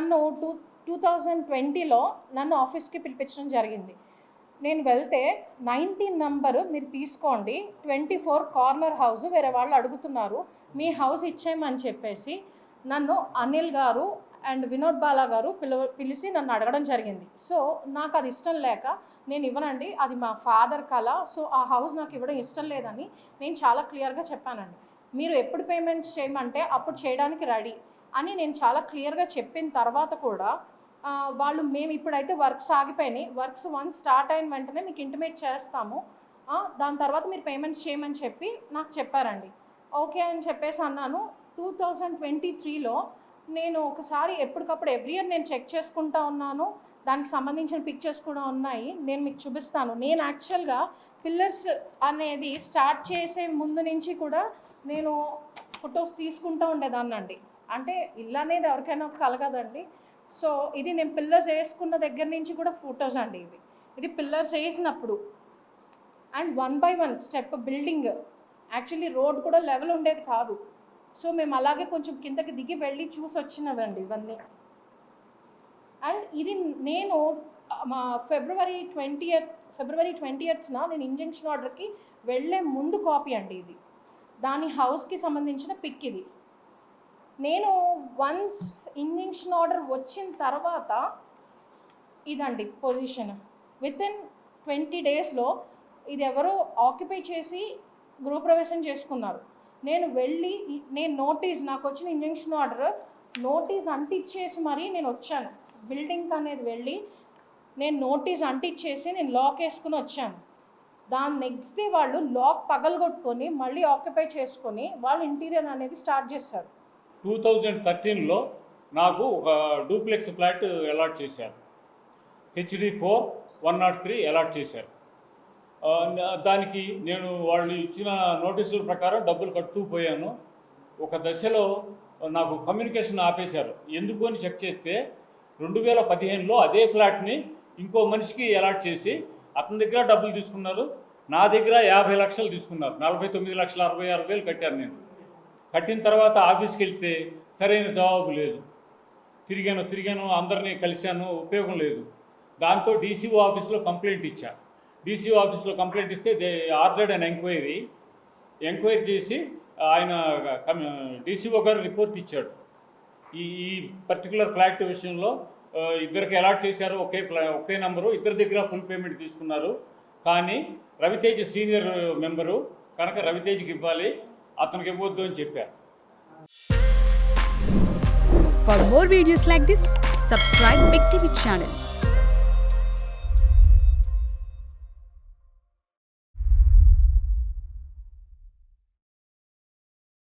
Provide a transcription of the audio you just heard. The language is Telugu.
నన్ను 2020లో నన్ను ఆఫీస్కి పిలిపించడం జరిగింది. నేను వెళ్తే 19 నంబరు మీరు తీసుకోండి, 24 కార్నర్ హౌస్ వేరే వాళ్ళు అడుగుతున్నారు, మీ హౌస్ ఇచ్చేయమని చెప్పేసి నన్ను అనిల్ గారు అండ్ వినోద్ బాలా గారు పిలిచి నన్ను అడగడం జరిగింది. సో నాకు అది ఇష్టం లేక నేను ఇవ్వనండి, అది మా ఫాదర్ కళ, సో ఆ హౌస్ నాకు ఇవ్వడం ఇష్టం లేదని నేను చాలా క్లియర్గా చెప్పానండి. మీరు ఎప్పుడు పేమెంట్స్ చేయమంటే అప్పుడు చేయడానికి రెడీ అని నేను చాలా క్లియర్గా చెప్పిన తర్వాత కూడా వాళ్ళు మేము ఇప్పుడైతే వర్క్స్ ఆగిపోయినాయి, వర్క్స్ వన్స్ స్టార్ట్ అయిన వెంటనే మీకు ఇంటిమేట్ చేస్తాము, దాని తర్వాత మీరు పేమెంట్స్ చేయమని చెప్పి నాకు చెప్పారండి. ఓకే అని చెప్పేసి అన్నాను. 2023లో నేను ఒకసారి ఎప్పటికప్పుడు ఎవ్రీ ఇయర్ నేను చెక్ చేసుకుంటా ఉన్నాను, దానికి సంబంధించిన పిక్చర్స్ కూడా ఉన్నాయి, నేను మీకు చూపిస్తాను. నేను యాక్చువల్గా పిల్లర్స్ అనేది స్టార్ట్ చేసే ముందు నుంచి కూడా నేను ఫొటోస్ తీసుకుంటూ ఉండేదాన్నండి. అంటే ఇల్లు అనేది ఎవరికైనా కలగదండి. సో ఇది నేను పిల్లర్స్ వేసుకున్న దగ్గర నుంచి కూడా ఫొటోస్ అండి ఇవి. ఇది పిల్లర్స్ వేసినప్పుడు and 1 by 1 step building, actually road కూడా లెవెల్ ఉండేది కాదు. సో మేము అలాగే కొంచెం కిందకి దిగి వెళ్ళి చూసి వచ్చినవండి ఇవన్నీ. అండ్ ఇది నేను ఫిబ్రవరి 20న నేను ఇంజంక్షన్ ఆర్డర్కి వెళ్ళే ముందు కాపీ అండి ఇది, దాని హౌస్కి సంబంధించిన పిక్ ఇది. నేను వన్స్ ఇంజంక్షన్ ఆర్డర్ వచ్చిన తర్వాత ఇదండి పొజిషన్. వితిన్ 20 daysలో ఇది ఎవరో ఆక్యుపై చేసి గృహప్రవేశం చేసుకున్నారు. నేను వెళ్ళి నేను నోటీస్, నాకు వచ్చిన ఇంజంక్షన్ ఆర్డర్ నోటీస్ అంటించేసి మరీ నేను వచ్చాను బిల్డింగ్ అనేది వెళ్ళి, నేను నోటీస్ అంటించేసి నేను లాక్ వేసుకుని వచ్చాను. దాని నెక్స్ట్ డే వాళ్ళు లాక్ పగలగొట్టుకొని మళ్ళీ ఆక్యుపై చేసుకొని వాళ్ళు ఇంటీరియర్ అనేది స్టార్ట్ చేశారు. 2013లో నాకు ఒక డూప్లెక్స్ ఫ్లాట్ అలాట్ చేశారు, HD4 103 అలాట్ చేశారు. దానికి నేను వాళ్ళు ఇచ్చిన నోటీసుల ప్రకారం డబ్బులు కడుతూ పోయాను. ఒక దశలో నాకు కమ్యూనికేషన్ ఆపేశారు. ఎందుకు అని చెక్ చేస్తే 2015లో అదే ఫ్లాట్ని ఇంకో మనిషికి అలాట్ చేసి అతని దగ్గర డబ్బులు తీసుకున్నారు, నా దగ్గర 50 లక్షలు తీసుకున్నారు. 49,66,000 కట్టాను. నేను కట్టిన తర్వాత ఆఫీస్కి వెళ్తే సరైన జవాబు లేదు. తిరిగాను, అందరినీ కలిశాను, ఉపయోగం లేదు. దాంతో DCO ఆఫీస్లో కంప్లైంట్ ఇచ్చా. DCO ఆఫీస్లో కంప్లైంట్ ఇస్తే దే ఆర్డర్డ్ అన్ ఎంక్వైరీ చేసి ఆయన DCO గారు రిపోర్ట్ ఇచ్చాడు. ఈ పర్టికులర్ ఫ్లాట్ విషయంలో ఇద్దరికి అలాట్ చేశారు, ఒకే నంబరు, ఇద్దరి దగ్గర ఫుల్ పేమెంట్ తీసుకున్నారు. కానీ రవితేజ్ సీనియర్ మెంబరు కనుక రవితేజ్కి ఇవ్వాలి, అతనికి ఇవ్వద్దు అని చెప్పారు. For more videos like this, subscribe Big TV channel.